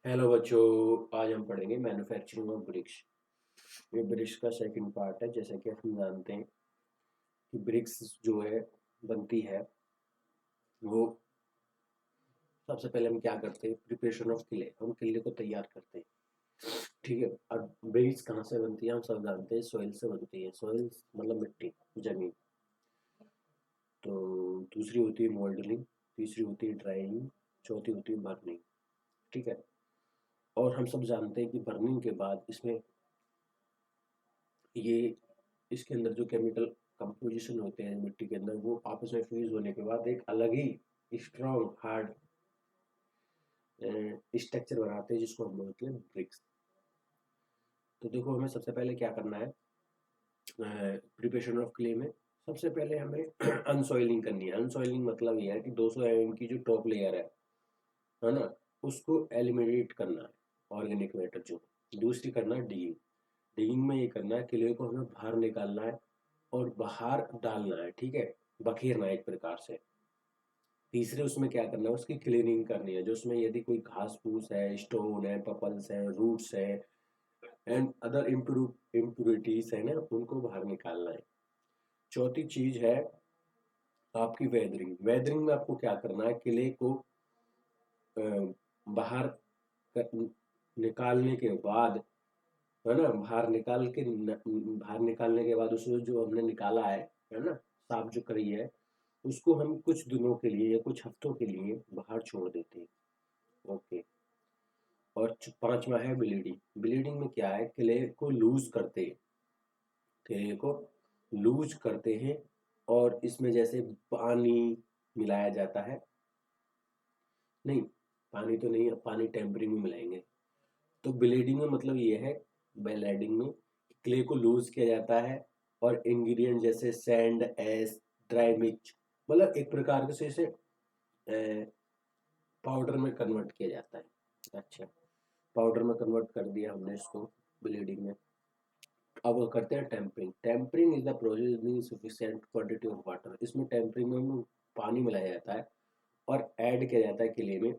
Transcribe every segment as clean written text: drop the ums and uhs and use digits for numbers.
Hello बच्चों, आज हम पढ़ेंगे मैन्युफैक्चरिंग ऑफ ब्रिक्स। ये ब्रिक्स का सेकंड पार्ट है। जैसा कि हम जानते हैं कि ब्रिक्स जो है बनती है, वो सबसे पहले हम क्या करते हैं, प्रिपरेशन ऑफ क्ले, हम क्ले को तैयार करते हैं। ठीक है। और ब्रिक्स कहाँ से बनती है हम सब जानते हैं, सॉइल से बनती है। सॉइल मतलब मिट्टी, जमीन। तो दूसरी होती है मोल्डरिंग, तीसरी होती है ड्राइंग, चौथी होती है बर्निंग। ठीक है। और हम सब जानते हैं कि बर्निंग के बाद इसमें ये इसके अंदर जो केमिकल कंपोजिशन होते हैं मिट्टी के अंदर, वो आपस में फ्यूज होने के बाद एक अलग ही स्ट्रॉन्ग हार्ड स्ट्रक्चर बनाते हैं, जिसको हम बोलते हैं ब्रिक्स। तो देखो, हमें सबसे पहले क्या करना है प्रिपरेशन ऑफ क्ले में। सबसे पहले हमें अनसॉइलिंग करनी है। अनसॉइलिंग मतलब यह है कि 200 mm की जो टॉप लेयर है ना, उसको एलिमिनेट करना है, ऑर्गेनिक मैटर जो। दूसरी करना है डिगिंग। डिगिंग में ये करना है, क्ले को हमें बाहर निकालना है और बाहर डालना है। ठीक है, बखेरना है एक प्रकार से। तीसरे उसमें क्या करना है, उसकी क्लीनिंग करनी है। जो उसमें यदि कोई घास फूस है, स्टोन है, पपल्स है, रूट्स है एंड अदर इम्प्यूरिटीज है ना, उनको बाहर निकालना है। चौथी चीज है आपकी वेदरिंग। वेदरिंग में आपको क्या करना है, किले को अ, बाहर निकालने के बाद, है ना, बाहर निकालने के बाद उसमें जो हमने निकाला है ना, साफ जो करी है, उसको हम कुछ दिनों के लिए या कुछ हफ्तों के लिए बाहर छोड़ देते हैं। ओके। और पांचवा है ब्लीडिंग। ब्लीडिंग में क्या है, क्ले को लूज करते हैं। क्ले को लूज करते हैं और इसमें जैसे पानी मिलाया जाता है। नहीं, पानी तो नहीं, पानी टेम्परिंग में मिलाएंगे। तो ब्लीडिंग में मतलब ये है, ब्लेडिंग में क्ले को लूज किया जाता है और इंग्रेडिएंट जैसे सैंड, एस, ड्राई मिर्च, मतलब एक प्रकार से इसे पाउडर में कन्वर्ट किया जाता है। अच्छा, पाउडर में कन्वर्ट कर दिया हमने इसको ब्लीडिंग में। अब वो करते हैं tempering. Tempering is the process in sufficient quantity of water. इसमें टेम्परिंग में पानी मिलाया जाता है और ऐड किया जाता है किले में।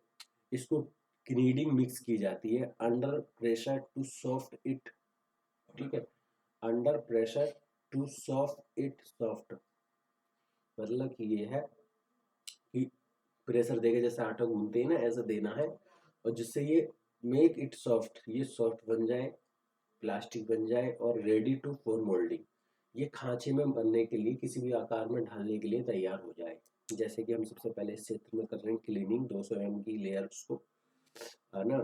इसको kneading मिक्स की जाती है under pressure to soft it. ठीक है, under pressure to soft it soft. मतलब कि ये है कि प्रेशर देके जैसे आटा गूंथते हैं ना, ऐसा देना है, और जिससे ये मेक इट सॉफ्ट, ये सॉफ्ट बन जाए, प्लास्टिक बन जाए और रेडी टू फॉर मोल्डिंग। ये खांचे में बनने के लिए, किसी भी आकार में ढालने के लिए तैयार हो जाए। जैसे कि हम सबसे पहले इस क्षेत्र में कर रहे हैं क्लीनिंग, 200 mm की लेयर्स को, है ना,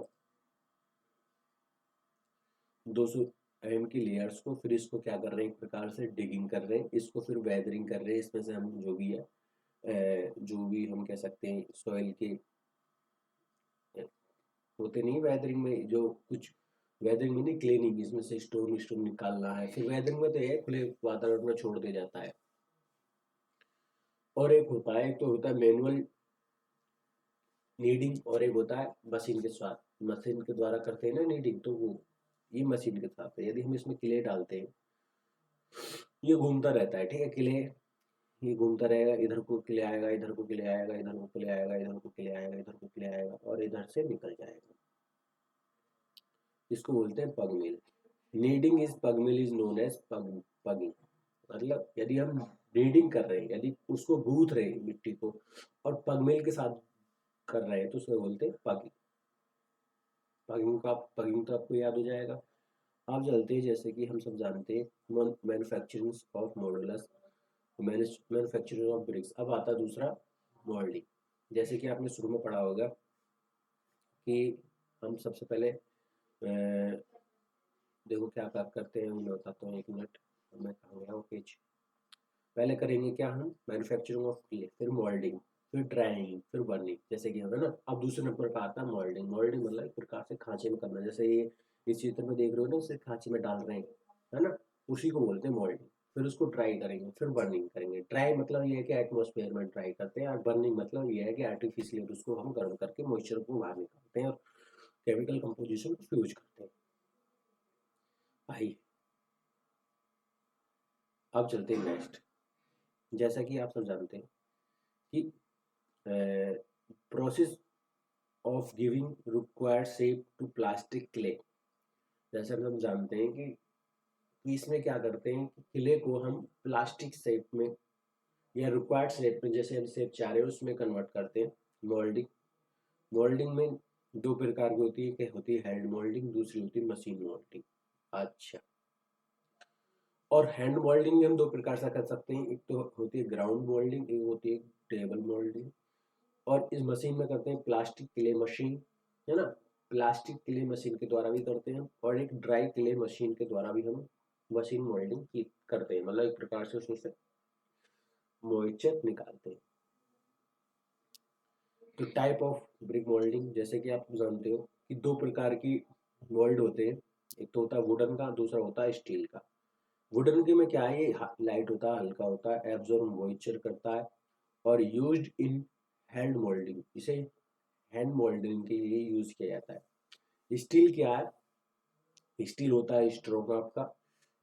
200 mm की लेयर्स को। फिर इसको क्या कर रहे हैं, एक प्रकार से डिगिंग कर रहे हैं, इसको फिर वेदरिंग कर रहे हैं। इसमें से हम जो भी है जो भी हम कह सकते हैं सॉइल के होते नहीं, वेदरिंग में जो कुछ, वेदरिंग में नहीं, क्लीनिंग, इसमें से स्टोन स्टोन निकालना है। फिर वेदरिंग में तो ये खुले वातावरण में छोड़ दिया जाता है। और एक होता है, एक तो होता है मैनुअल नीडिंग, और एक होता है मशीन के साथ, मशीन के द्वारा करते हैं ना नीडिंग, तो वो ये मशीन के साथ है। यदि हम इसमें क्ले डालते हैं, ये घूमता रहता है। ठीक है, क्ले ये घूमता रहेगा, इधर को क्ले आएगा, इधर को क्ले आएगा, इधर को क्ले आएगा, इधर को क्ले आएगा, इधर को क्ले आएगा और इधर से निकल जाएगा। इसको बोलते हैं पग मिल। नीडिंग इज पग मिल इज नोन एज पगिंग। मतलब यदि हम नीडिंग कर रहे हैं, यदि उसको गूंथ रहे हैं मिट्टी को और पग मिल के साथ कर रहे हैं, तो उसको बोलते हैं पगिंग। पगिंग तो आपको याद हो जाएगा। आप चलते हैं, जैसे कि हम सब जानते हैं manufacturing of modulus, manufacturing of BRICS. अब आता है दूसरा, मोल्डिंग। जैसे कि आपने शुरू में पढ़ा होगा कि हम सबसे पहले देखो क्या क्या करते हैं, मैं बताता हूँ, एक मिनट। मैं कहाँ गया वो पेज। पहले करेंगे क्या, हम मैन्युफैक्चरिंग ऑफ क्ले, फिर मोल्डिंग, फिर ड्राइंग, फिर बर्निंग, जैसे कि है ना। अब दूसरे नंबर पर आता है मोल्डिंग। मोल्डिंग मतलब एक प्रकार से खांचे में करना। जैसे ये इस चित्र में देख रहे हो ना, इसे खांचे में डाल रहे हैं, है ना, उसी को बोलते हैं मोल्डिंग। फिर उसको ड्राई करेंगे, फिर बर्निंग करेंगे। ड्राई मतलब ये है कि एटमोसफेयर में ड्राई करते हैं, और बर्निंग मतलब ये है कि आर्टिफिशियल उसको हम गर्म करके मॉइस्चर को बाहर निकालते हैं और केमिकल कंपोजिशन को फ्यूज करते हैं। आइए अब चलते हैं नेक्स्ट। जैसा कि आप सब जानते हैं कि process of giving required shape plastic clay. जैसे हम जानते हैं कि इसमें क्या करते हैं कि क्ले को हम प्लास्टिक शेप में या रिक्वायर्ड शेप में, जैसे हम शेप चाह रहे हैं उसमें कन्वर्ट करते हैं। मोल्डिंग, मोल्डिंग में दो प्रकार की होती है, एक होती है हैंड मोल्डिंग, दूसरी होती है मशीन मोल्डिंग। अच्छा, और हैंड मोल्डिंग में हम दो प्रकार से कर सकते हैं, एक तो होती है ग्राउंड मोल्डिंग, एक होती है टेबल मोल्डिंग। और इस मशीन में करते हैं प्लास्टिक क्ले मशीन, है ना, प्लास्टिक क्ले मशीन के द्वारा भी करते हैं, और एक ड्राई क्ले मशीन के द्वारा भी हम मशीन मोल्डिंग की करते हैं, मतलब एक प्रकार से उसमें से मॉइस्चर निकालते हैं। तो टाइप ऑफ ब्रिक मोल्डिंग, जैसे कि आप जानते हो कि दो प्रकार की मोल्ड होते हैं, एक तो होता है वुडन का, दूसरा होता है स्टील का। वुडन के में क्या है, ये लाइट होता है, हल्का होता है, एब्जॉर्ब मॉइस्चर करता है, और यूज्ड इन हैंड मोल्डिंग, इसे हैंड मोल्डिंग के लिए यूज किया जाता है। स्टील क्या है, स्टील होता है स्ट्रॉन्ग, आपका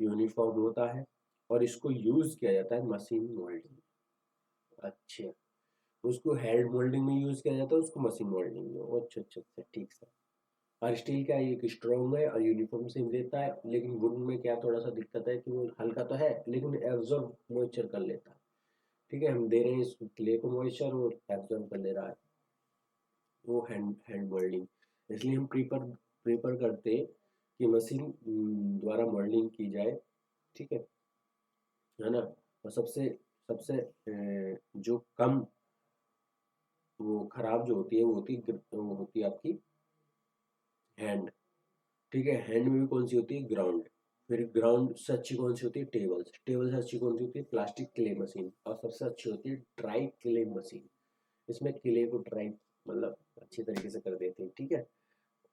यूनिफॉर्म होता है, और इसको यूज किया जाता है मशीन मोल्डिंग। अच्छा, उसको हैंड मोल्डिंग में यूज किया जाता है, उसको मशीन मोल्डिंग में। अच्छा अच्छा अच्छा, ठीक है। और स्टील क्या है, एक स्ट्रॉन्ग है और यूनिफॉर्म सेम देता है, लेकिन वुडन में क्या थोड़ा सा दिक्कत है कि वो हल्का तो है लेकिन एब्जॉर्ब मॉइस्चर कर लेता है। ठीक है, हम दे रहे हैं इस क्ले को मॉइस्चर, वो एब्जॉर्ब कर ले रहा है, वो हैंड मोल्डिंग। इसलिए हम प्रीफर करते हैं कि मशीन द्वारा मोल्डिंग की जाए। ठीक है ना। और सबसे सबसे जो कम वो खराब जो होती है वो होती है आपकी हैंड। ठीक है, हैंड में भी कौन सी होती है, ग्राउंड। फिर ग्राउंड से अच्छी कौन सी होती है, टेबल। टेबल से अच्छी कौन सी होती है, प्लास्टिक क्ले मशीन। और सबसे अच्छी होती है ड्राई क्ले मशीन। इसमें क्ले को ड्राई मतलब अच्छी तरीके से कर देते हैं। ठीक है,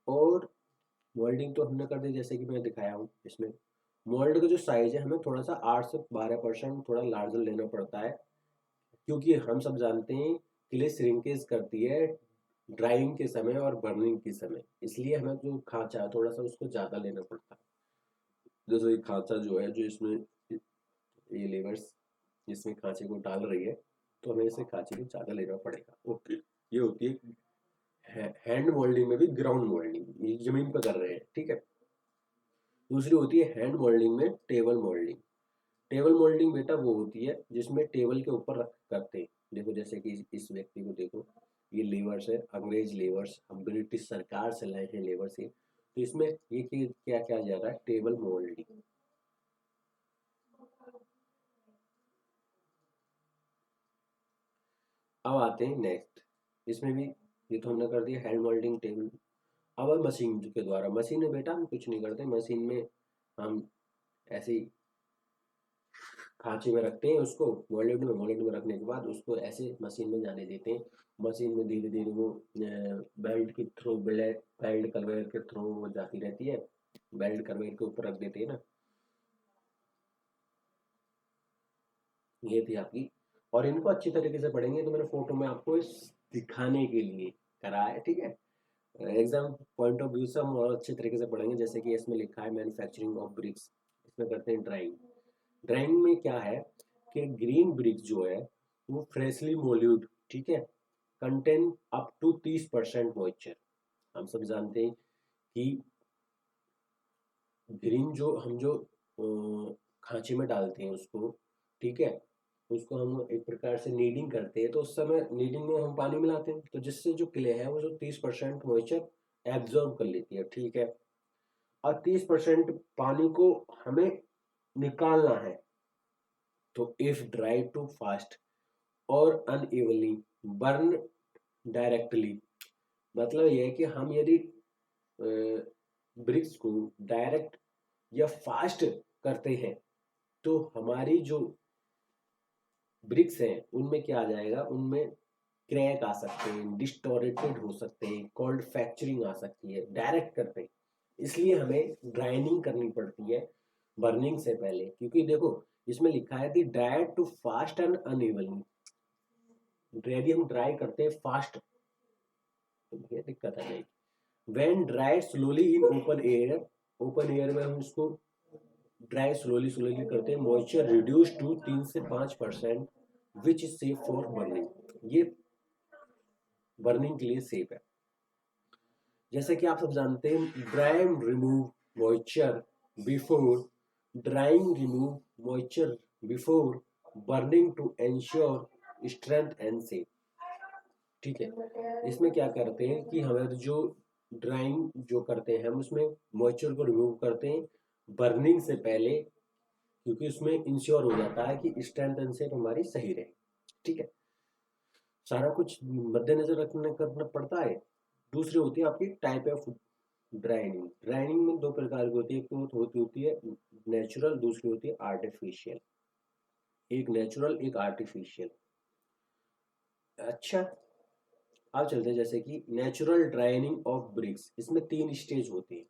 और मोल्डिंग तो हमने कर दी जैसे कि मैं दिखाया हूँ। इसमें मोल्ड का जो साइज है हमें थोड़ा सा 8 से 12% थोड़ा लार्जर लेना पड़ता है, क्योंकि हम सब जानते हैं क्ले श्रिंकेज करती है ड्राइंग के समय और बर्निंग के समय, इसलिए हमें जो खांचा है थोड़ा सा उसको ज़्यादा लेना पड़ता है। जैसे ये खांचा जो है, जो इसमें ये लेवर्स इसमें खांचे को डाल रही है, तो हमें इसे खांचे को ज़्यादा लेना पड़ेगा। ओके, ये होती है हैंड मोल्डिंग में भी ग्राउंड मोल्डिंग, ये जमीन पर कर रहे हैं। ठीक है, दूसरी होती है हैंड मोल्डिंग में टेबल मोल्डिंग। टेबल मोल्डिंग बेटा वो होती है जिसमें टेबल के ऊपर रख करते हैं। देखो जैसे कि इस व्यक्ति को देखो, ये लेवर्स है, अंग्रेज लेवर्स, हम ब्रिटिश सरकार से लाए हैं लेवर्स ये। तो इसमें ये क्या क्या जा रहा है, टेबल मोल्डिंग। अब आते हैं नेक्स्ट, इसमें भी ये तो हमने कर दिया हैंड मोल्डिंग टेबल। अब मशीन के द्वारा, मशीन में बेटा हम कुछ नहीं करते, मशीन में हम ऐसे ही खांचे में रखते हैं उसको, मोल्ड में रखने के बाद उसको ऐसे मशीन में जाने देते हैं। मशीन में धीरे धीरे वो बेल्ट के थ्रू, बेल्ट कन्वेयर के थ्रू वो जाती रहती है, बेल्ट कन्वेयर के ऊपर रख देते हैं ना। ये थी आपकी, और इनको अच्छी तरीके से पढ़ेंगे, तो मैंने फोटो में आपको इस दिखाने के लिए करा है। ठीक है, एग्जाम पॉइंट ऑफ व्यू से हम और अच्छे तरीके से पढ़ेंगे। जैसे कि इसमें लिखा है मैन्युफैक्चरिंग ऑफ ब्रिक्स, इसमें करते हैं ड्राइंग। ड्राइंग में क्या है कि ग्रीन ब्रिक जो है वो फ्रेशली मोल्यूड, ठीक है, कंटेन अप टू 30% मॉइस्चर। हम सब जानते हैं कि ग्रीन जो हम जो खांचे में डालते हैं उसको, ठीक है, उसको हम एक प्रकार से नीडिंग करते हैं, तो उस समय नीडिंग में हम पानी मिलाते हैं, तो जिससे जो क्ले है वो जो 30% मॉइस्चर एब्जॉर्ब कर लेती है। ठीक है, और 30% पानी को हमें निकालना है। तो इफ ड्राई टू फास्ट और अनइवनली बर्न डायरेक्टली, मतलब यह है कि हम यदि ब्रिक्स को डायरेक्ट या फास्ट करते हैं तो हमारी जो ब्रिक्स हैं उनमें क्या आ जाएगा, उनमें क्रैक आ सकते हैं, डिस्टोरेटेड हो सकते हैं, कोल्ड फ्रैक्चरिंग आ सकती है डायरेक्ट करते हैं। इसलिए हमें ड्राइनिंग करनी पड़ती है बर्निंग से पहले, क्योंकि देखो इसमें लिखा है the dry too fast and unevenly. यदि हम ड्राई करते हैं फास्ट तो ये दिक्कत आ जाएगी। When dry slowly in open air, open air में हम उसको ड्राई स्लोली स्लोली करते हैं, मॉइस्चर रिड्यूस टू 3 से 5%, which is safe for burning. ये बर्निंग के लिए सेफ है। जैसे कि आप सब जानते हैं, drying remove moisture before drying remove moisture before burning to ensure strength and safe. ठीक है, इसमें क्या करते हैं कि हमारे जो ड्राइंग जो करते हैं हम उसमें मॉइस्चर को रिमूव करते हैं बर्निंग से पहले, क्योंकि उसमें इंश्योर हो जाता है कि स्ट्रेंथ एंड शेप हमारी सही रहे। ठीक है, सारा कुछ मद्देनजर रखना करना पड़ता है। दूसरी होती है आपकी टाइप ऑफ ड्राइनिंग। ड्राइनिंग में दो प्रकार की होती है, एक तो होती है नेचुरल, दूसरी होती है आर्टिफिशियल। एक नेचुरल एक आर्टिफिशियल। अच्छा, अब चलते हैं जैसे कि नेचुरल ड्राइनिंग ऑफ ब्रिक्स। इसमें 3 स्टेज होते हैं।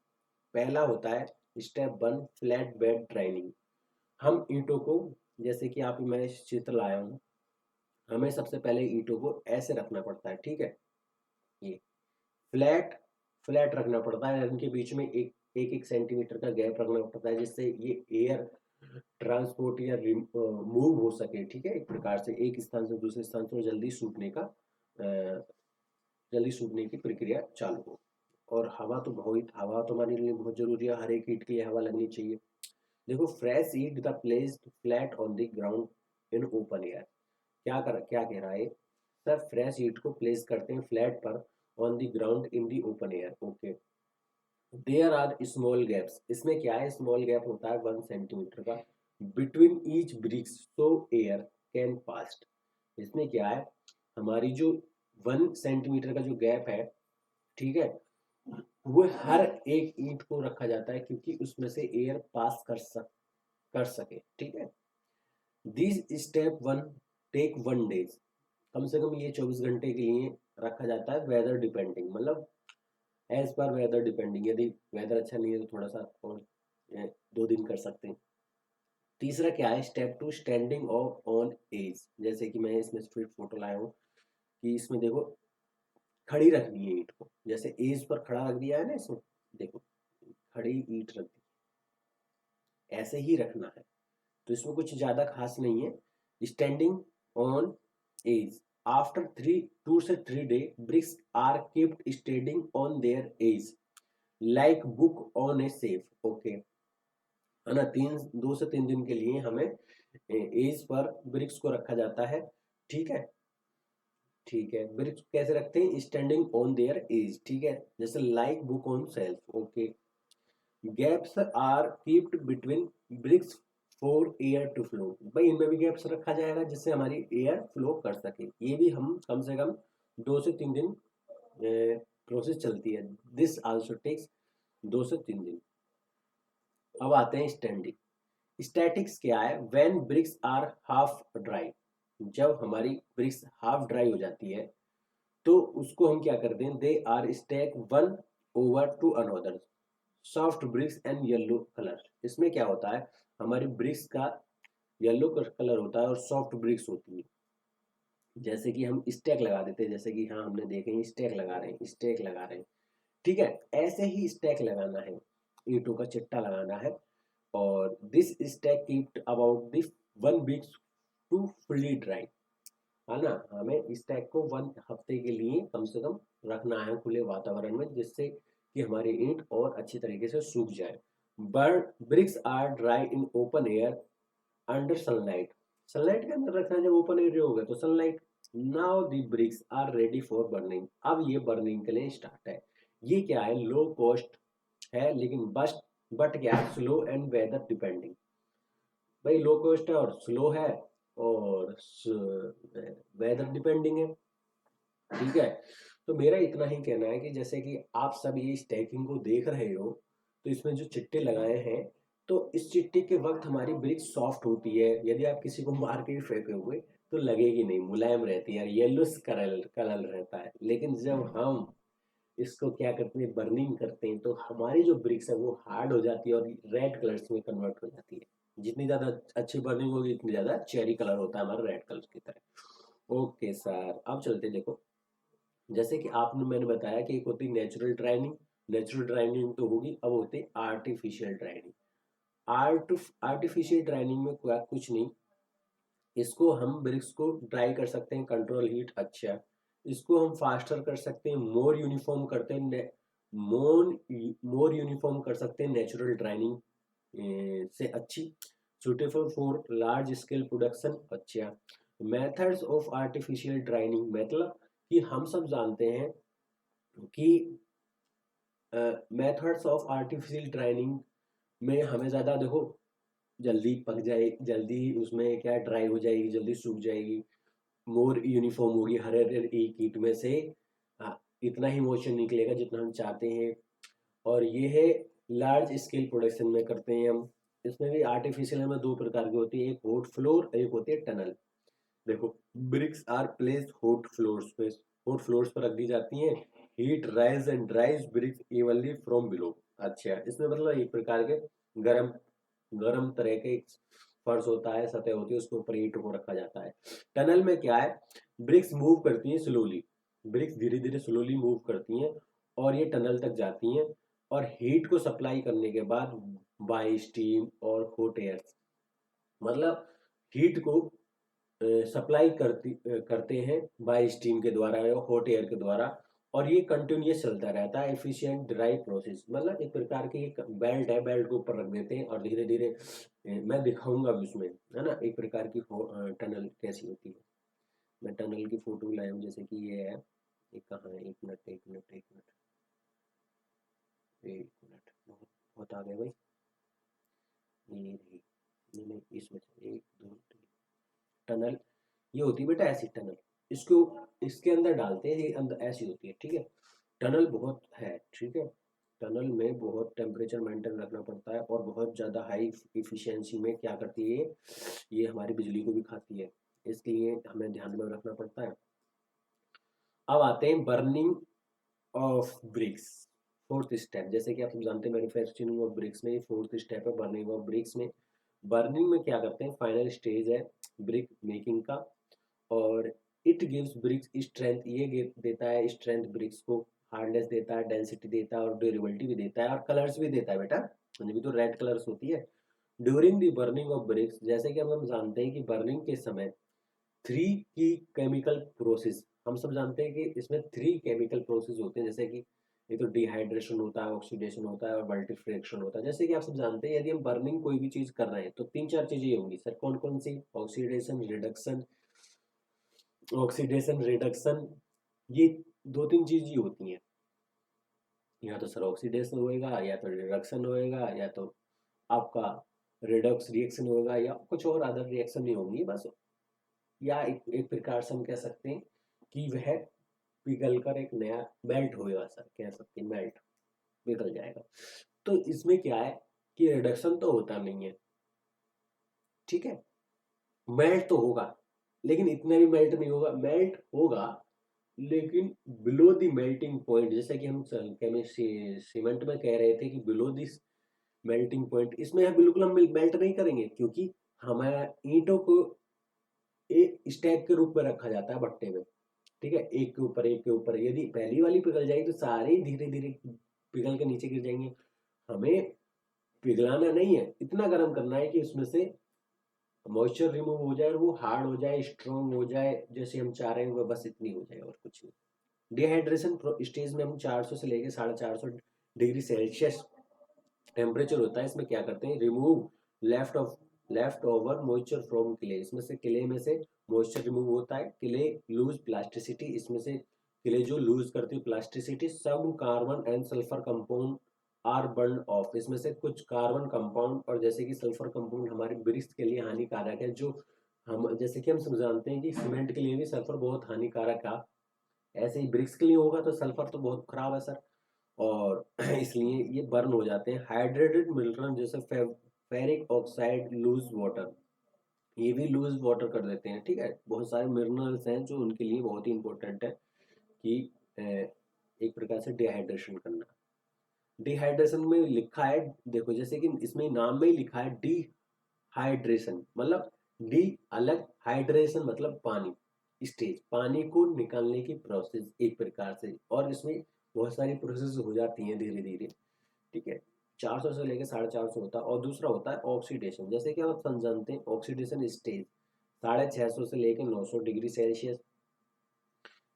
पहला होता है स्टेप 1 फ्लैट बेड ड्राइनिंग। हम ईंटों को, जैसे कि आप मैं चित्र लाया हूँ, हमें सबसे पहले ईंटों को ऐसे रखना पड़ता है। ठीक है, ये फ्लैट फ्लैट रखना पड़ता है, इनके बीच में एक एक एक सेंटीमीटर का गैप रखना पड़ता है, जिससे ये एयर ट्रांसपोर्ट या मूव हो सके। ठीक है, एक प्रकार से एक स्थान से दूसरे स्थान पर जल्दी सूखने की प्रक्रिया चालू हो। और हवा तो हमारे लिए बहुत जरूरी है, हर एक ईंट के लिए हवा लगनी चाहिए। देखो, फ्रेश ईंट the placed flat on the ground in open air. क्या कह रहा है सर, फ्रेश ईंट को प्लेस करते हैं फ्लैट पर on the ground in the open air. Okay, there are small gaps. इसमें क्या है, स्मॉल गैप होता है 1 सेंटीमीटर का between each bricks so air can pass. इसमें क्या है, हमारी जो 1 सेंटीमीटर का जो गैप है, ठीक है, वो हर एक ईंट को रखा जाता है क्योंकि उसमें से एयर पास कर सके। ठीक है, दिस स्टेप 1 टेक 1 डेज। कम से कम ये 24 घंटे के लिए रखा जाता है, वेदर डिपेंडिंग, मतलब एज पर वेदर डिपेंडिंग। यदि वेदर अच्छा नहीं है तो थोड़ा सा और 2 दिन कर सकते हैं। तीसरा क्या है, स्टेप 2 स्टैंडिंग ऑन एज। जैसे कि मैं इसमें फिर फोटो लाया हूँ कि इसमें देखो खड़ी रखनी है ईंट को, जैसे एज पर खड़ा रख दिया है ना इसमें, देखो खड़ी ईंट रख दी, ऐसे ही रखना है। तो इसमें कुछ ज्यादा खास नहीं है। स्टैंडिंग ऑन एज आफ्टर 2 से 3 day bricks are kept standing on there as like book on a shelf. Okay, है ना, 2 से 3 दिन के लिए हमें एज पर ब्रिक्स को रखा जाता है। ठीक है, ठीक है, ब्रिक्स कैसे रखते हैं, स्टैंडिंग ऑन देयर एज। ठीक है, जैसे like book on shelf. Okay, gaps are kept between bricks for air to flow. भाई इनमें भी गैप्स रखा जाएगा जिससे हमारी एयर फ्लो कर सके। ये भी हम कम से कम 2 से 3 दिन प्रोसेस चलती है। दिस आल्सो टेक्स 2 से 3 दिन। अब आते हैं स्टैंडिंग। स्टैटिक्स क्या है, when bricks are half dry. जब हमारी ब्रिक्स हाफ ड्राई हो जाती है तो उसको हम क्या करते हैं, they are stack one over to another soft bricks and yellow colour. इसमें क्या होता है, हमारी ब्रिक्स का येलो कलर होता है और सॉफ्ट ब्रिक्स होती है। जैसे कि हम स्टैक लगा देते हैं, जैसे कि हाँ हमने देखे स्टैक लगा रहे हैं, स्टैक लगा रहे हैं। ठीक है, ऐसे ही स्टैक लगाना है, ईंटों का चिट्टा लगाना है। और this stack kept about this 1 week to fully dry. है ना, हमें इस टैग को 1 हफ्ते के लिए कम से कम रखना है खुले वातावरण में, जिससे कि हमारी ईंट और अच्छी तरीके से सूख जाए। Burn bricks are dry in open air under sunlight. Sunlight के अंदर रखना है, जब ओपन एरिया होगा तो sunlight. Now the bricks are ready for burning. अब ये बर्निंग के लिए स्टार्ट है। ये क्या है, लो कॉस्ट है, लेकिन बट क्या है, स्लो एंड वेदर डिपेंडिंग। भाई लो कॉस्ट है और स्लो है और वेदर डिपेंडिंग है। ठीक है, तो मेरा इतना ही कहना है कि जैसे कि आप सब ये स्टैकिंग को देख रहे हो, तो इसमें जो चिट्टे लगाए हैं, तो इस चिट्टे के वक्त हमारी ब्रिक सॉफ्ट होती है। यदि आप किसी को मार के भी फेंके हुए तो लगेगी नहीं, मुलायम रहती है, येलो कलर कलर रहता है। लेकिन जब हम इसको क्या करते हैं, बर्निंग करते हैं, तो हमारी जो ब्रिक्स है वो हार्ड हो जाती है और रेड कलर्स में कन्वर्ट हो जाती है। जितनी ज्यादा अच्छी बर्निंग होगी उतनी ज्यादा चेरी कलर होता है हमारा, रेड कलर की तरह। ओके सर, अब चलते देखो, जैसे कि आपने मैंने बताया कि एक होती है नेचुरल ड्राइनिंग। नेचुरल ड्राइनिंग तो होगी, अब होते हैं आर्टिफिशियल ड्राइनिंग। आर्टिफिशियल ड्राइनिंग में क्या कुछ नहीं, इसको हम ब्रिक्स को ड्राई कर सकते हैं, कंट्रोल हीट। अच्छा, इसको हम फास्टर कर सकते हैं, मोर यूनिफॉर्म करते हैं, मोर यूनिफॉर्म कर सकते हैं नेचुरल ड्राइनिंग से अच्छी, suitable for large scale production. अच्छा, मेथड्स ऑफ आर्टिफिशियल ड्राइनिंग, मतलब कि हम सब जानते हैं कि मेथड्स ऑफ आर्टिफिशियल ड्राइनिंग में हमें ज़्यादा देखो जल्दी पक जाए, जल्दी उसमें क्या ड्राई हो जाएगी, जल्दी सूख जाएगी, मोर यूनिफॉर्म होगी, हर एक ईट में से इतना ही मोशन निकलेगा जितना हम चाहते हैं। और ये है लार्ज स्केल प्रोडक्शन में करते हैं हम। इसमें भी आर्टिफिशियल में दो प्रकार की होती है, एक हॉट फ्लोर, एक होती है टनल। देखो, bricks are placed hot floors पे, हॉट फ्लोर्स पर रख दी जाती हैं। Heat rise and dries bricks evenly from below. अच्छा, इसमें मतलब एक प्रकार के गरम गरम तरह के फर्श होता है, सतह होती है, उसके ऊपर ईंट को रखा जाता है। टनल में क्या है, ब्रिक्स मूव करती हैं स्लोली, ब्रिक्स धीरे धीरे स्लोली मूव करती हैं और ये टनल तक जाती हैं और हीट को सप्लाई करने के बाद बाय स्टीम और हॉट एयर, मतलब हीट को सप्लाई करते हैं बाय स्टीम के द्वारा या हॉट एयर के द्वारा, और ये कंटिन्यूस चलता रहता है। एफिशिएंट ड्राई प्रोसेस, मतलब एक प्रकार की एक बेल्ट है, बेल्ट को ऊपर रख देते हैं और धीरे धीरे मैं दिखाऊंगा भी उसमें, है ना, एक प्रकार की टनल कैसी होती है। मैं टनल की फोटो लाया हूँ, जैसे कि ये है, एक कहाँ है, एक मिनट एक मिनट एक मिनट एक मिनट, बहुत बहुत आ गया भाई, ये नहीं, नहीं इसमें से एक दो तीन, टनल ये होती है बेटा ऐसी टनल, इसको इसके अंदर डालते हैं, ये अंदर ऐसी होती है, ठीक है। टनल बहुत है, ठीक है। टनल में बहुत टेम्परेचर मेंटेन रखना पड़ता है और बहुत ज़्यादा हाई इफिशियंसी में क्या करती है ये हमारी बिजली को भी खाती है, इसलिए हमें ध्यान में रखना पड़ता है। अब आते हैं burning of BRICS, fourth step. जैसे कि आप सब जानते हैं मैन्युफैक्चरिंग ऑफ ब्रिक्स में फोर्थ स्टेप है बर्निंग ऑफ ब्रिक्स में। बर्निंग में क्या करते हैं, फाइनल स्टेज है ब्रिक मेकिंग का, और इट गिव्स ब्रिक्स स्ट्रेंथ, ये देता है स्ट्रेंथ ब्रिक्स को, हार्डनेस देता है, डेंसिटी देता है और ड्यूरेबिलिटी भी देता है और कलर्स भी देता है बेटा, भी तो रेड कलर्स होती है। During the burning of BRICS, जैसे कि हम जानते हैं कि बर्निंग के समय थ्री की केमिकल प्रोसेस, हम सब जानते हैं कि इसमें थ्री केमिकल प्रोसेस होते हैं, जैसे कि ये तो डिहाइड्रेशन होता है, ऑक्सीडेशन होता है और मल्टीफ्रैक्शन होता है। जैसे कि आप सब जानते हैं यदि हम बर्निंग कोई भी चीज कर रहे हैं तो तीन चार चीजें होंगी सर, कौन कौन सी, ऑक्सीडेशन रिडक्शन, ऑक्सीडेशन रिडक्शन, ये दो तीन चीज ही होती हैं। या तो सर ऑक्सीडेशन होएगा, या तो रिडक्शन होएगा, या तो आपका रिडक्स रिएक्शन होगा, या कुछ और अदर रिएक्शन नहीं होंगी बस। या एक प्रकार से हम कह सकते हैं कि वह पिघल कर एक नया मेल्ट होएगा सर, कह सकते हैं मेल्ट, पिघल जाएगा। तो इसमें क्या है कि रिडक्शन तो होता नहीं है, ठीक है, मेल्ट तो होगा लेकिन इतना भी मेल्ट नहीं होगा, मेल्ट होगा लेकिन बिलो द मेल्टिंग पॉइंट, जैसे कि हम सीमेंट में कह रहे थे कि बिलो दिस मेल्टिंग पॉइंट, इसमें बिल्कुल हम मेल्ट नहीं करेंगे क्योंकि हमारा ईंटों को एक स्टैक के रूप में रखा जाता है भट्टे में, ठीक है, एक के ऊपर एक के ऊपर। यदि पहली वाली पिघल जाएगी तो सारे धीरे धीरे पिघल के नीचे गिर जाएंगे। हमें पिघलाना नहीं है, इतना गर्म करना है कि उसमें से मॉइस्चर रिमूव हो जाए और वो हार्ड हो जाए, स्ट्रॉन्ग हो जाए, जैसे हम चाह रहे हैं वो बस इतनी हो जाए और कुछ नहीं। डिहाइड्रेशन स्टेज में हम 400 से लेकर 450 डिग्री सेल्सियस टेम्परेचर होता है। इसमें क्या करते हैं, remove left over moisture from clay, इसमें से क्ले में से मॉइस्चर रिमूव होता है। क्ले लूज प्लास्टिसिटी, इसमें से क्ले जो लूज करती है प्लास्टिसिटी। सब carbon and sulphur compound are burn off, इसमें से कुछ कार्बन कंपाउंड और जैसे कि सल्फर कंपाउंड हमारे ब्रिक्स के लिए हानिकारक है, जो हम जैसे कि हम सब जानते हैं कि सीमेंट के लिए भी सल्फर बहुत हानिकारक है, ऐसे ही ब्रिक्स के लिए होगा तो सल्फर तो बहुत खराब है सर, और इसलिए ये बर्न हो जाते हैं। हाइड्रेटेड मिनरल जैसे फेरिक ऑक्साइड लूज वाटर, ये भी लूज वाटर कर देते हैं, ठीक है। बहुत सारे मिनरल्स हैं जो उनके लिए बहुत ही इंपॉर्टेंट है कि एक प्रकार से डिहाइड्रेशन करना। डिहाइड्रेशन में लिखा है, देखो जैसे कि इसमें नाम में ही लिखा है डिहाइड्रेशन, मतलब डी अलग, हाइड्रेशन मतलब पानी, स्टेज पानी को निकालने की प्रोसेस एक प्रकार से, और इसमें बहुत सारी प्रोसेस हो जाती हैं धीरे धीरे, ठीक है। 400 से लेकर 450 होता है। और दूसरा होता है ऑक्सीडेशन, जैसे कि आप जानते हैं ऑक्सीडेशन स्टेज 650 से लेकर 900 डिग्री सेल्सियस।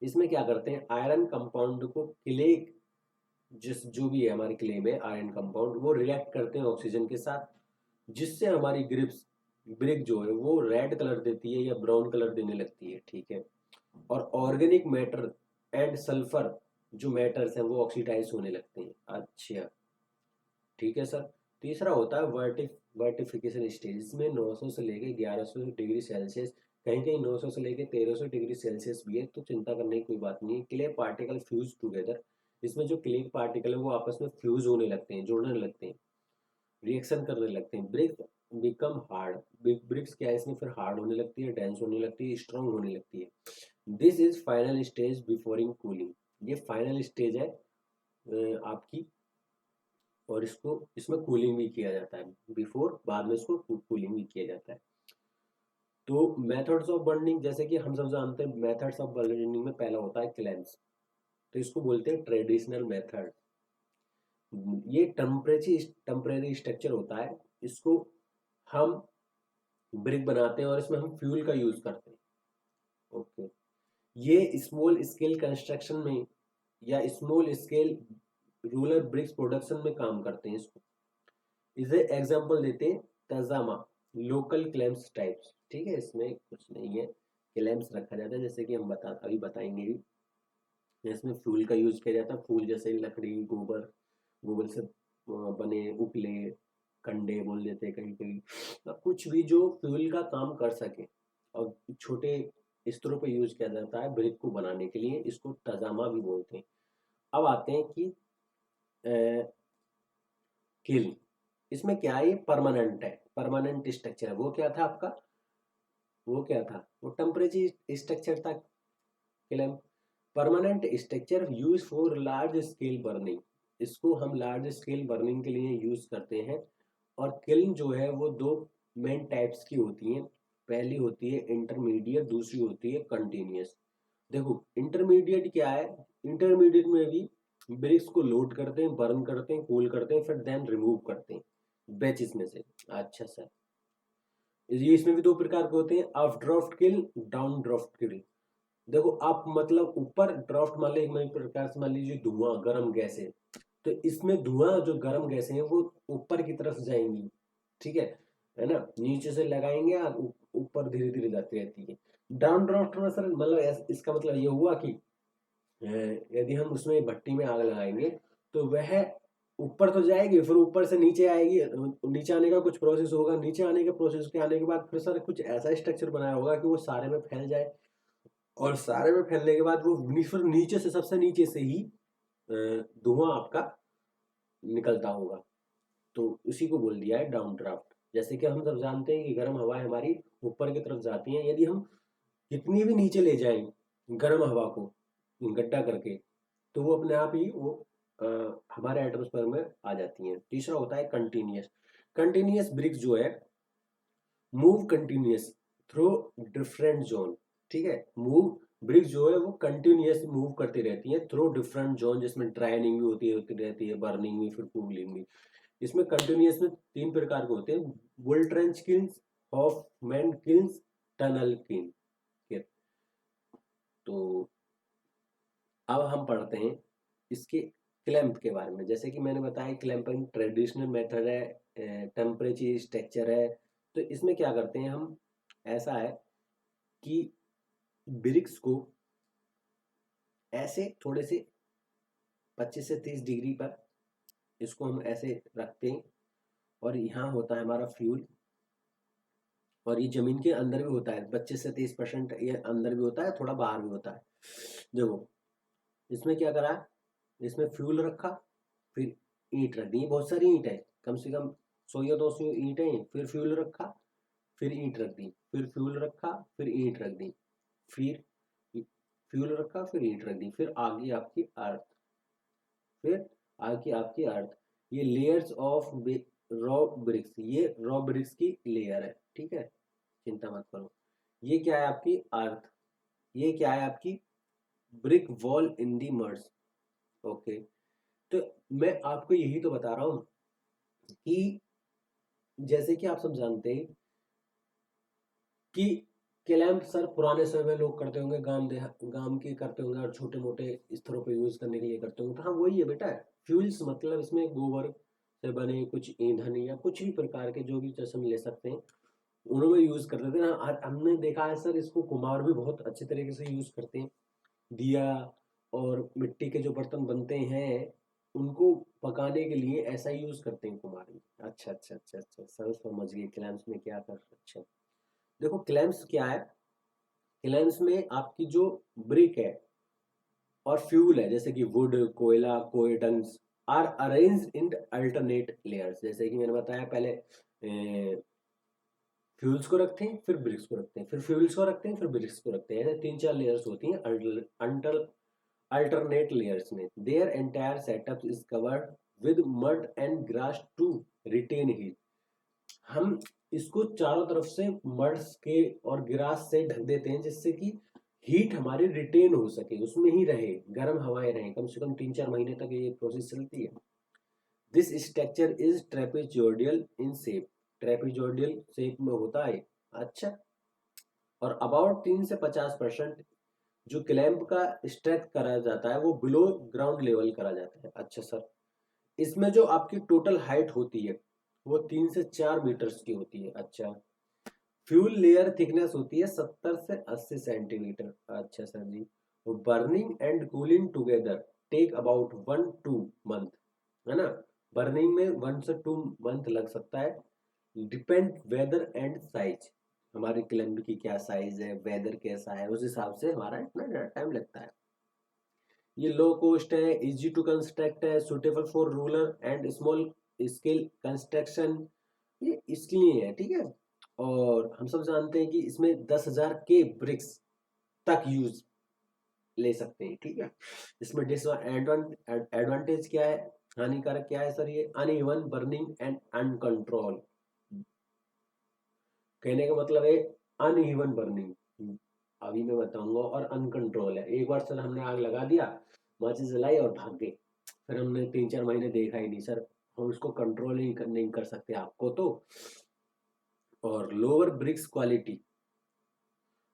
इसमें क्या करते हैं, आयरन कंपाउंड को क्ले जो भी है हमारी क्ले में आयरन कंपाउंड वो रिएक्ट करते हैं ऑक्सीजन के साथ, जिससे हमारी ग्रिप्स ब्रिक जो है वो रेड कलर देती है या ब्राउन कलर देने लगती है, ठीक है। और ऑर्गेनिक मैटर एंड सल्फर जो मैटर्स हैं वो ऑक्सीडाइज होने लगते हैं। अच्छा, ठीक है सर। तीसरा होता है वर्टिफिकेशन स्टेज। इसमें 900 से लेके 1100 डिग्री सेल्सियस, कहीं कहीं 900 से लेके 1300 डिग्री सेल्सियस भी है, तो चिंता करने की कोई बात नहीं है। क्ले पार्टिकल फ्यूज टुगेदर, इसमें जो क्ले पार्टिकल है वो आपस में फ्यूज होने लगते हैं, जुड़ने लगते हैं, रिएक्शन करने लगते हैं। ब्रिक बिकम हार्ड, ब्रिक्स क्या है, इसमें फिर हार्ड होने लगती है, डेंस होने लगती है, स्ट्रांग होने लगती है। This is final stage before cooling. ये फाइनल स्टेज है आपकी, और इसमें कूलिंग भी किया जाता है बिफोर, बाद में इसको कूलिंग भी किया जाता है। तो मेथड्स ऑफ बर्निंग, जैसे कि हम सब जानते हैं मेथड्स ऑफ बर्निंग में पहला होता है क्लेंस, तो इसको बोलते हैं ट्रेडिशनल मेथड। ये टेम्परेरी स्ट्रक्चर होता है, इसको हम ब्रिक बनाते हैं और इसमें हम फ्यूल का यूज करते हैं। ओके, ये स्मॉल स्केल कंस्ट्रक्शन में या small scale rural bricks production में काम करते हैं। इसको इसे एग्जांपल देते हैं, तजामा लोकल क्लेम्स टाइप्स, ठीक है। इसमें कुछ नहीं है, क्लेम्स रखा जाता है, जैसे कि हम अभी बताएंगे भी। इसमें फ्यूल का यूज किया जाता है, फूल जैसे लकड़ी, गोबर, गोबर से बने उपले, कंडे बोल देते हैं कहीं कहीं, तो कुछ भी जो फ्यूल का काम कर सके, और छोटे स्तरों पर यूज किया जाता है ब्रिक को बनाने के लिए, इसको तजामा भी बोलते हैं। अब आते हैं कि किल, इसमें क्या है, ये परमानेंट है, परमानेंट स्ट्रक्चर है। वो क्या था आपका, वो क्या था, वो टेम्परेचर स्ट्रक्चर था kiln. Permanent structure use for large scale burning, इसको हम लार्ज स्केल बर्निंग के लिए यूज करते हैं। और किल्न जो है वो दो मेन टाइप्स की होती हैं, पहली होती है इंटरमीडिएट, दूसरी होती है कंटिन्यूस। देखो इंटरमीडिएट क्या है, इंटरमीडिएट में भी ब्रिक्स को लोड करते हैं, बर्न करते हैं, कूल करते हैं, फिर देन रिमूव करते हैं बैचेस में से। अच्छा सर, ये इसमें भी दो प्रकार के होते हैं, अप ड्राफ्ट किल, डाउन ड्राफ्ट किल। देखो आप मतलब ऊपर ड्राफ्ट मान लीजिए, एक प्रकार से मान लीजिए धुआं, गर्म गैस है, तो इसमें धुआं जो गर्म गैसें हैं वो ऊपर की तरफ जाएंगी, ठीक है ना, नीचे से लगाएंगे और ऊपर धीरे धीरे जाती रहती है। डाउन ड्राफ्ट में सर मतलब इसका मतलब ये हुआ कि यदि हम उसमें भट्टी में आग लगाएंगे तो वह ऊपर तो जाएगी, फिर ऊपर से नीचे आएगी, नीचे आने का कुछ प्रोसेस होगा, नीचे आने के प्रोसेस के आने के बाद फिर सर कुछ ऐसा स्ट्रक्चर बनाया होगा कि वो सारे में फैल जाए, और सारे में फैलने के बाद वो फिर नीचे से, सबसे नीचे से ही धुआं आपका निकलता होगा, तो उसी को बोल दिया है डाउन ड्राफ्ट। जैसे कि हम सब जानते हैं कि गर्म हवाएं हमारी ऊपर की तरफ जाती हैं, यदि हम कितनी भी नीचे ले जाएं गर्म हवा को गड्ढा करके, तो वो अपने आप ही वो अ, हमारे एटमोस्फेयर में आ जाती हैं। तीसरा होता है कंटिन्यूस। कंटिन्यूस ब्रिक्स जो है move continuous through different zone, ठीक है। मूव ब्रिक्स जो है वो कंटिन्यूस मूव करती रहती है थ्रू डिफरेंट जोन, जिसमें ड्राइनिंग भी होती रहती है, बर्निंग भी, फिर कूलिंग भी। इसमें कंटिन्यूस में तीन प्रकार के होते हैं, bull trench kilns, Hoffmann kilns, tunnel kiln. तो अब हम पढ़ते हैं इसके क्लैंप के बारे में। जैसे कि मैंने बताया क्लैंपिंग ट्रेडिशनल मेथड है, टेम्परेचर स्ट्रक्चर है। तो इसमें क्या करते हैं हम, ऐसा है कि ब्रिक्स को ऐसे थोड़े से 25 से 30 डिग्री पर इसको हम ऐसे रखते हैं, और यहाँ होता है हमारा फ्यूल, और ये जमीन के अंदर भी होता है, 25 से 30% ये अंदर भी होता है, थोड़ा बाहर भी होता है। देखो इसमें क्या करा, इसमें फ्यूल रखा, फिर ईंट रख दी, बहुत सारी ईंट है, कम से कम 100 या 200 ईंट है, फिर फ्यूल रखा, फिर ईंट रख दी, फिर फ्यूल रखा, फिर ईंट रख दी, फिर फ्यूल रखा, फिर ईंट रख दी, फिर आगे आपकी अर्थ, फिर आगे आपकी अर्थ। ये लेयर्स ऑफ रॉ ब्रिक्स, ये रॉ ब्रिक्स की लेयर है, ठीक है, चिंता मत करो। ये क्या है आपकी अर्थ, ये क्या है आपकी ब्रिक वॉल इन दी मर्स। ओके, तो मैं आपको यही तो बता रहा हूं कि जैसे कि आप सब जानते हैं कि क्लैंप सर पुराने समय में लोग करते होंगे, गांव के करते होंगे, और छोटे मोटे स्तरों पे यूज करने के लिए करते होंगे, तो हाँ वही है बेटा, फ्यूल्स मतलब इसमें गोबर से बने कुछ ईंधन या कुछ भी प्रकार के जो भी जैसे ले सकते हैं, उन्होंने यूज करते थे ना। हमने देखा है सर, इसको कुम्हार भी बहुत अच्छे तरीके से यूज करते हैं। दिया और मिट्टी के जो बर्तन बनते हैं उनको पकाने के लिए ऐसा ही यूज करते हैं कुम्हार भी। अच्छा अच्छा अच्छा अच्छा, सर समझ गए क्लैम्स में क्या कर। अच्छा, देखो क्लैम्स क्या है। क्लैम्स में आपकी जो ब्रिक है और फ्यूल है, जैसे कि वुड, कोयला, कोयटन्स are arranged in alternate layers. जैसे कि मैंने बताया पहले, फ्यूल्स को रखते हैं, फिर ब्रिक्स को रखते हैं, फिर फ्यूल्स को रखते हैं, फिर ब्रिक्स को रखते हैं। ऐसे 3-4 लेयर्स होती हैं अल्टरनेट लेयर्स में। There entire setup is covered with mud and grass to retain heat. हम इसको चारों तरफ से मड्स के और ग्रास से ढक देते हैं, जिससे कि हीट हमारी रिटेन हो सके, उसमें ही रहे, गर्म हवाएं रहें, कम से कम 3-4 महीने तक ये प्रोसेस चलती है। This structure is trapezoidal in shape. Trapezoidal shape में होता है। अच्छा, और अबाउट 3 से 50% जो क्लैंप का स्ट्रेच करा जाता है वो बिलो ग्राउंड लेवल करा जाता है। अच्छा सर, इसमें जो आपकी टोटल हाइट होती है वो 3 से 4 मीटर्स की होती है। अच्छा, फ्यूल लेयर थिकनेस होती है 70 से 80 सेंटीमीटर। अच्छा सर जी, burning and cooling together take about 1-2 month, है ना। बर्निंग में 1 से 2 मंथ लग सकता है। डिपेंड वेदर एंड साइज, हमारी क्लैंप की क्या साइज है, वेदर कैसा है, उस हिसाब से हमारा इतना टाइम लगता है। ये लो कॉस्ट है, इजी टू कंस्ट्रक्ट है, suitable for rural and small scale construction, ये इसलिए है। ठीक है, और हम सब जानते हैं कि इसमें 10,000 के ब्रिक्स तक यूज ले सकते हैं। ठीक है, इसमें एडवांटेज क्या है, हानिकारक क्या है सर, ये अनइवन बर्निंग एंड अनकंट्रोल। कहने का मतलब है अनइवन बर्निंग, अभी मैं बताऊंगा, और अनकंट्रोल है। एक बार सर हमने आग लगा दिया, माचिस जलाई और भाग गए, फिर हमने 3-4 महीने देखा ही नहीं सर। हम उसको कंट्रोल ही नहीं कर सकते आपको तो। और लोअर ब्रिक्स क्वालिटी,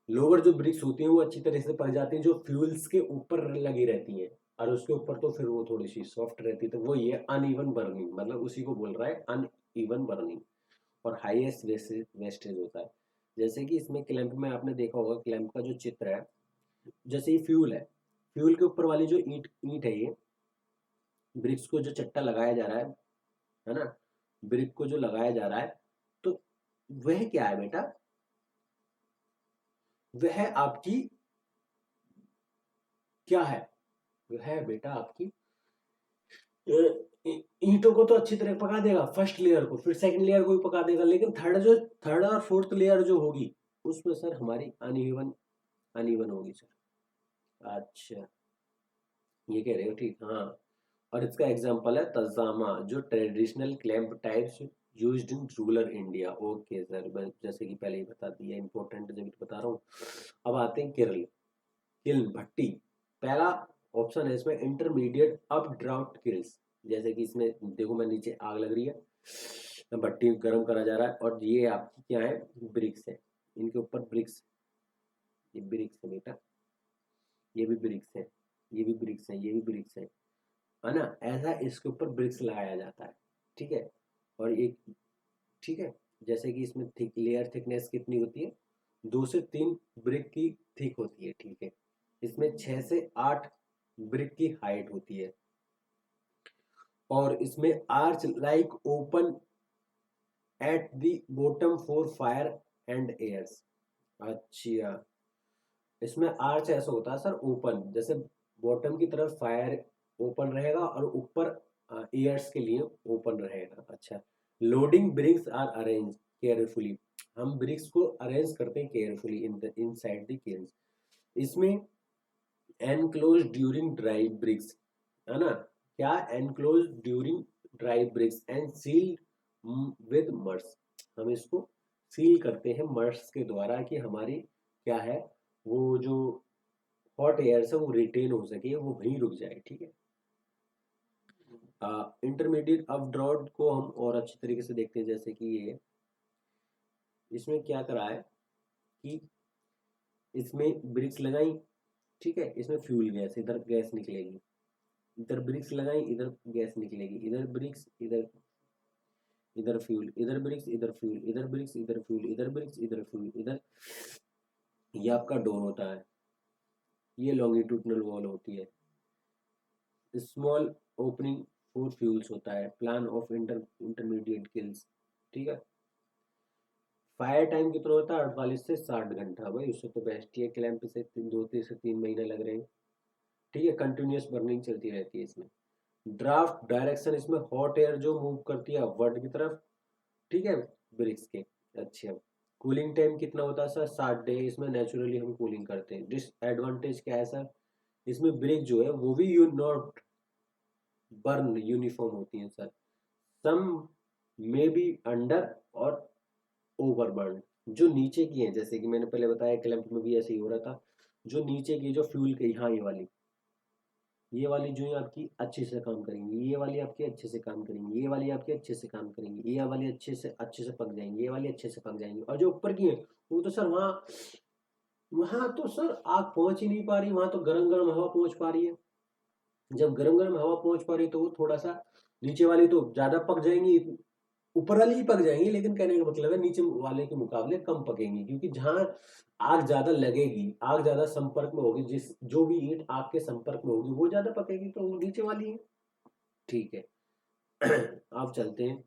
लोअर जो ब्रिक्स होती हैं वो अच्छी तरह से पक जाती हैं, जो फ्यूल्स के ऊपर लगी रहती हैं, और उसके ऊपर तो फिर वो थोड़ी सी सॉफ्ट रहती है। तो वो ये अनइवन बर्निंग, मतलब उसी को बोल रहा है अनइवन बर्निंग। और हाईएस्ट वेस्टेज होता है। जैसे कि इसमें क्लैंप में आपने देखा होगा, क्लैंप का जो चित्र है, जैसे ये फ्यूल है, फ्यूल के ऊपर वाली जो ईंट ईंट है, ये ब्रिक्स को जो चट्टा लगाया जा रहा है ना, ब्रिक को जो लगाया जा रहा है, तो वह क्या है बेटा, वह आपकी क्या है, वह है बेटा आपकी ईंटों को तो अच्छी तरह पका देगा फर्स्ट लेयर को, फिर सेकंड लेयर को भी पका देगा, लेकिन थर्ड और फोर्थ लेयर जो होगी उसमें सर हमारी अनइवन अनइवन होगी सर। अच्छा, ये कह रहे हो, ठीक, हाँ। और इसका एग्जांपल है तजामा, जो traditional clamp types used in rural India. Okay sir, जैसे कि पहले ही बता दिया, इंपॉर्टेंट जब बता रहा हूँ। अब आते हैं किर्ल, किल्न भट्टी। पहला ऑप्शन है इसमें इंटरमीडिएट अप ड्राफ्ट किल्स। जैसे कि इसमें देखो, मैं नीचे आग लग रही है, भट्टी गर्म करा जा रहा है, और ये आपकी क्या है, ब्रिक्स है, इनके ऊपर ब्रिक्स, ये ब्रिक्स है बेटा, ये भी ब्रिक्स है, ये भी ब्रिक्स है, ये भी ब्रिक्स है ना। ऐसा इसके ऊपर ब्रिक्स लगाया जाता है। ठीक है, और एक, ठीक है, जैसे कि इसमें लेयर थिकनेस कितनी होती है, 2 से 3 ब्रिक की थिक होती है। ठीक है, इसमें 6 से 8 ब्रिक की हाइट होती है, और इसमें arch like open at the bottom for fire and airs. अच्छा, इसमें आर्च ऐसा होता है सर ओपन, जैसे बॉटम की तरफ फायर ओपन रहेगा और ऊपर एयर्स के लिए ओपन रहेगा। अच्छा, loading bricks are arrange carefully, हम ब्रिक्स को अरेंज करते हैं carefully inside the kilns. इसमें एनक्लोज ड्यूरिंग ड्राई ब्रिक्स, है ना, क्या, enclose during dry bricks and seal with मर्स। हम इसको सील करते हैं मर्स के द्वारा, कि हमारी क्या है, वो जो हॉट एयर से वो रिटेन हो सके, वो वहीं रुक जाए। ठीक है, इंटरमीडिएट अप ड्रॉट को हम और अच्छी तरीके से देखते हैं। जैसे कि ये इसमें क्या करा है कि इसमें ब्रिक्स लगाई, ठीक है, इसमें फ्यूल गैस, इधर गैस निकलेगी, इधर ब्रिक्स लगाई, इधर गैस निकलेगी, इधर ब्रिक्स, इधर इधर फ्यूल, इधर ब्रिक्स, इधर फ्यूल, इधर ब्रिक्स, इधर फ्यूल, इधर ब्रिक्स, इधर फ्यूल, इधर। ये आपका डोर होता है, ये लॉन्गिट्यूडनल वॉल होती है। स्मॉल ओपनिंग फॉर फ्यूल्स होता है, प्लान ऑफ इंटरमीडिएट किल्स, ठीक है। फायर टाइम कितना होता है? 48 से 60 घंटा। भाई उससे तो बेस्ट ही है, क्लैंप से 2 से 3 महीने लग रहे हैं, ठीक है। कंटिन्यूस बर्निंग चलती रहती है इसमें। ड्राफ्ट डायरेक्शन, इसमें हॉट एयर जो मूव करती है अपवर्ड की तरफ, ठीक है, ब्रिक्स के। अच्छा, कूलिंग टाइम कितना होता है सर? 60 डे। इसमें नेचुरली हम कूलिंग करते हैं। डिसएडवांटेज क्या है सर? इसमें ब्रिक जो है वो भी यू नॉट बर्न यूनिफॉर्म होती है sir. Some may be under or over burn. जो नीचे की है, जैसे कि मैंने पहले बताया क्लैंप में भी ऐसे ही हो रहा था, जो नीचे की जो फ्यूल की, हाँ ये वाली जो है आपकी अच्छे से काम करेंगी, ये वाली आपकी अच्छे से काम करेंगी, ये वाली आपकी अच्छे से काम करेंगी, ये वाली अच्छे से पक जाएंगी, ये वाली अच्छे से पक जाएंगी। और जो ऊपर की है वो तो सर वहाँ वहाँ तो सर आग पहुंच ही नहीं पा रही, वहां तो गरम गरम हवा पहुंच पा रही है। जब गरम गरम हवा पहुंच पा रही है तो वो थोड़ा सा, नीचे वाली तो ज्यादा पक जाएंगी, ऊपर वाली ही पक जाएंगी, लेकिन कहने का मतलब है नीचे वाले के मुकाबले कम पकेंगी, क्योंकि जहां आग ज्यादा लगेगी, आग ज्यादा संपर्क में होगी, जिस जो भी ईंट आग के संपर्क में होगी वो ज्यादा पकेगी, तो वो नीचे वाली है, ठीक है। आप चलते हैं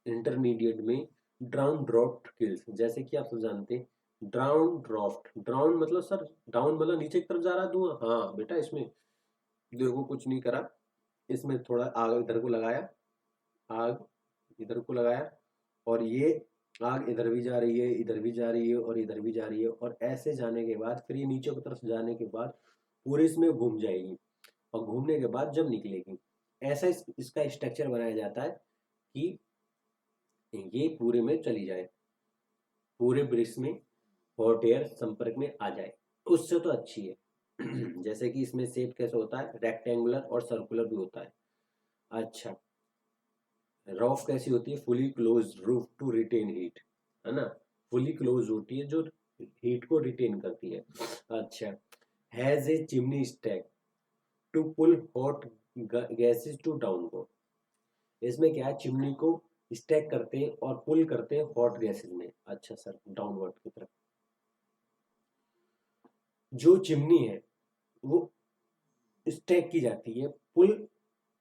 इंटरमीडिएट में। ड्राउन ड्रॉफ्ट किल्स, जैसे कि आप सब जानते हैं ड्राउन ड्रॉफ्ट, ड्राउन मतलब सर, डाउन मतलब नीचे की तरफ जा रहा धुआं। हाँ बेटा, इसमें देखो कुछ नहीं करा, इसमें थोड़ा आग इधर को लगाया, आग इधर को लगाया, और ये आग इधर भी जा रही है, इधर भी जा रही है, और इधर भी जा रही है, और ऐसे जाने के बाद फिर ये नीचे की तरफ जाने के बाद पूरे इसमें घूम जाएगी, और घूमने के बाद जब निकलेगी, ऐसा इसका स्ट्रक्चर बनाया जाता है कि ये पूरे में चली जाए, पूरे ब्रिक्स में हॉट एयर संपर्क में आ जाए, उससे तो अच्छी है। जैसे कि इसमें शेप कैसे होता है? रेक्टेंगुलर और सर्कुलर भी होता है। अच्छा, रॉफ कैसी होती है? Fully close roof to retain heat, है ना, फुली क्लोज होती है जो हीट को रिटेन करती है। अच्छा, has a chimney stack to pull hot gases to downward. इसमें क्या है, चिमनी को स्टैक करते हैं और पुल करते हैं हॉट गैसेस में, अच्छा सर, डाउनवर्ड की तरफ। जो चिमनी है वो स्टैक की जाती है, पुल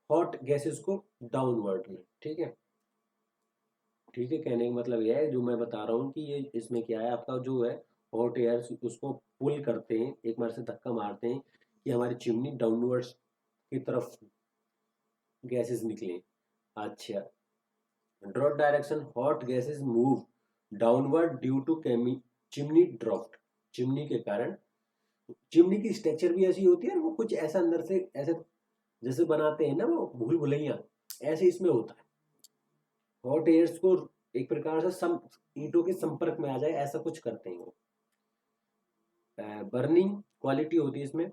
हॉट गैसेस को डाउनवर्ड में, ठीक है। ठीक है, कहने का मतलब यह है, जो मैं बता रहा हूँ कि ये इसमें क्या है, आपका जो है हॉट एयर उसको पुल करते हैं, एक बार से धक्का मारते हैं कि हमारी चिमनी डाउनवर्ड्स की तरफ गैसेस निकले। अच्छा, draught direction, hot gases move downward due to chimney draft. Chimney के कारण, चिमनी की स्ट्रक्चर भी ऐसी होती है, वो कुछ ऐसा अंदर से ऐसे जैसे बनाते हैं ना वो भूल भुलैया, ऐसे इसमें होता है। हॉट एयर्स को एक प्रकार से ईंटों के संपर्क में आ जाए, ऐसा कुछ करते हैं वो। बर्निंग क्वालिटी होती है इसमें,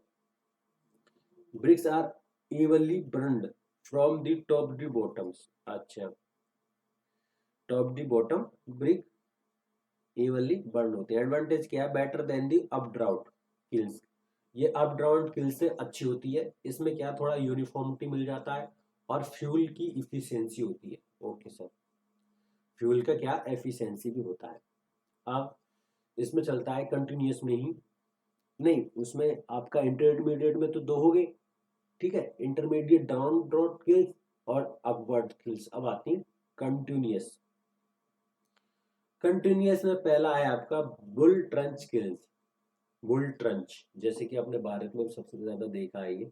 bricks are evenly burned from the top the bottoms. अच्छा, top the bottom brick evenly burn होते हैं। एडवांटेज क्या है? Better than the up draught kilns, ये अप ड्राउट किल से अच्छी होती है। इसमें क्या, थोड़ा यूनिफॉर्मिटी मिल जाता है, और फ्यूल की इफिशियंसी होती है। ओके सर, फ्यूल का क्या, एफिशिएंसी भी होता है। अब इसमें चलता है कंटिन्यूस में ही, नहीं उसमें आपका इंटरमीडिएट में तो दो हो गए, ठीक है, इंटरमीडिएट डाउन ड्रॉट किल्स और अपवर्ड किल्स। अब आती है कंटिन्यूस। कंटिन्यूस में पहला है आपका bull trench kills. Bull trench, जैसे कि अपने भारत में सबसे ज्यादा देखा है ये,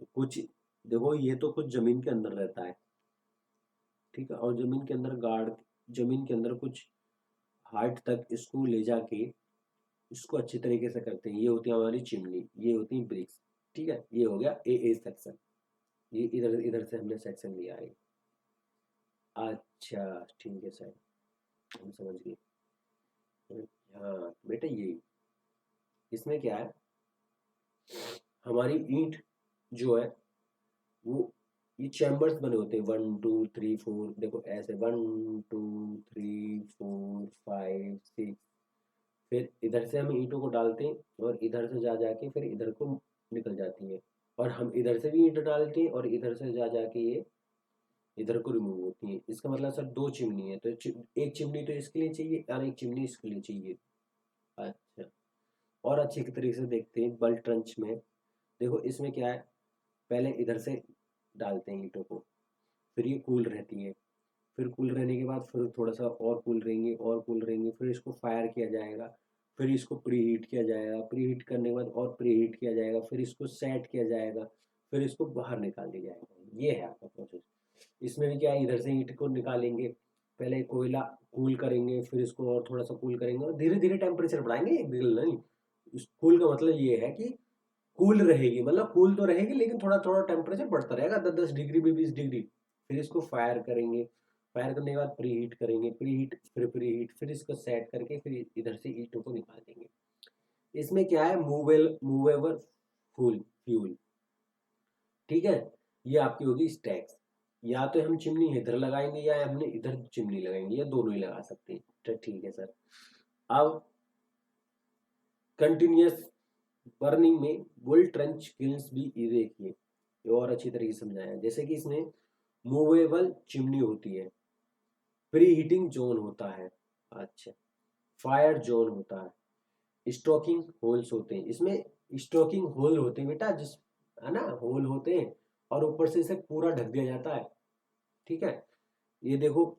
कुछ देखो ये तो कुछ जमीन के अंदर रहता है, ठीक है, और जमीन के अंदर गाड़, जमीन के अंदर कुछ हाइट तक इसको ले जाके इसको अच्छी तरीके से करते हैं। ये होती है हमारी चिमनी, ये होती है ब्रिक्स, ठीक है। ये हो गया ए सेक्शन, ये इधर इधर से हमने सेक्शन लिया है। अच्छा, ठीक है सर, हम समझ गए। हाँ बेटा, ये इसमें क्या है, हमारी ईंट जो है वो, ये चैम्बर्स बने होते हैं, 1 2 3 4, देखो ऐसे 1 2 3 4 5 6, फिर इधर से हम ईंटों को डालते हैं और इधर से जा जाके फिर इधर को निकल जाती है। और हम इधर से भी ईंट डालते हैं और इधर से जा जाके ये इधर को रिमूव होती है। इसका मतलब सर 2 चिमनी है, तो एक चिमनी तो इसके लिए चाहिए और एक चिमनी इसके लिए चाहिए। अच्छा, और अच्छी तरीके से देखते हैं बल्ट ट्रंच में। देखो इसमें क्या है, पहले इधर से डालते हैं ईंटों को, फिर ये कूल रहती है, फिर कूल रहने के बाद फिर थोड़ा सा और कूल रहेंगे और कूल रहेंगे, फिर इसको फायर किया जाएगा, फिर इसको प्री हीट किया जाएगा, प्री हीट करने के बाद और प्री हीट किया जाएगा, फिर इसको सेट किया जाएगा, फिर इसको बाहर निकाल दिया जाएगा। ये है आपका प्रोसेस। इसमें भी क्या है, इधर से ईंट को निकालेंगे, पहले कोयला कूल करेंगे, फिर इसको और थोड़ा सा कूल करेंगे और धीरे धीरे टेम्परेचर बढ़ाएंगे। एक दिन नहीं, इस कूल का मतलब ये है कि कूल रहेगी, मतलब कूल तो रहेगी लेकिन थोड़ा थोड़ा टेम्परेचर बढ़ता रहेगा, 10-10 डिग्री भी, 20 डिग्री। फिर इसको फायर करेंगे, फायर करने के बाद प्री हीट करेंगे, प्री हीट फिर प्री हीट, फिर इसको सेट करके फिर इधर से ईंटों को निकाल देंगे। इसमें क्या है, मूवेबल फ्यूल। ठीक है, ये आपकी होगी स्टैक्स। या तो हम चिमनी इधर लगाएंगे या हमने इधर चिमनी लगाएंगे, या दोनों ही लगा सकते हैं। तो ठीक है सर। अब कंटिन्यूस बर्निंग में बुल ट्रंच किल्स भी ये देखिए, ये और अच्छी तरीके से समझाया है। जैसे कि इसमें मूवेबल चिमनी होती है, प्री हीटिंग जोन होता है, अच्छा, फायर जोन होता है, स्टोकिंग होल्स होते हैं। इसमें स्टोकिंग होल होते हैं बेटा, जिस है ना, होल होते हैं और ऊपर से इसे पूरा ढक दिया जाता है। ठीक है, ये देखो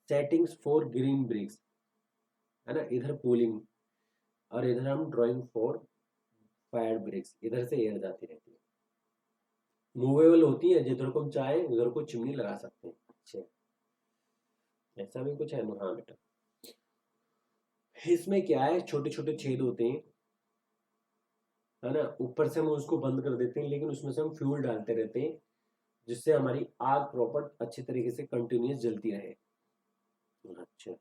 सेटिंग्स फॉर ग्रीन ब्रिक्स, है ना, इधर कूलिंग, और इधर हम ड्राइंग फॉर फायर ब्रिक्स, इधर से एयर जाती रहती है। मूवेबल होती है, जिधर को हम चाहे उधर को चिमनी लगा सकते हैं। अच्छा, ऐसा भी कुछ है। हाँ बेटा, इसमें क्या है, छोटे छोटे छेद होते हैं, है ना, ऊपर से हम उसको बंद कर देते हैं, लेकिन उसमें से हम फ्यूल डालते रहते हैं, जिससे हमारी आग प्रॉपर अच्छी तरीके से कंटिन्यूस जलती रहे। अच्छा,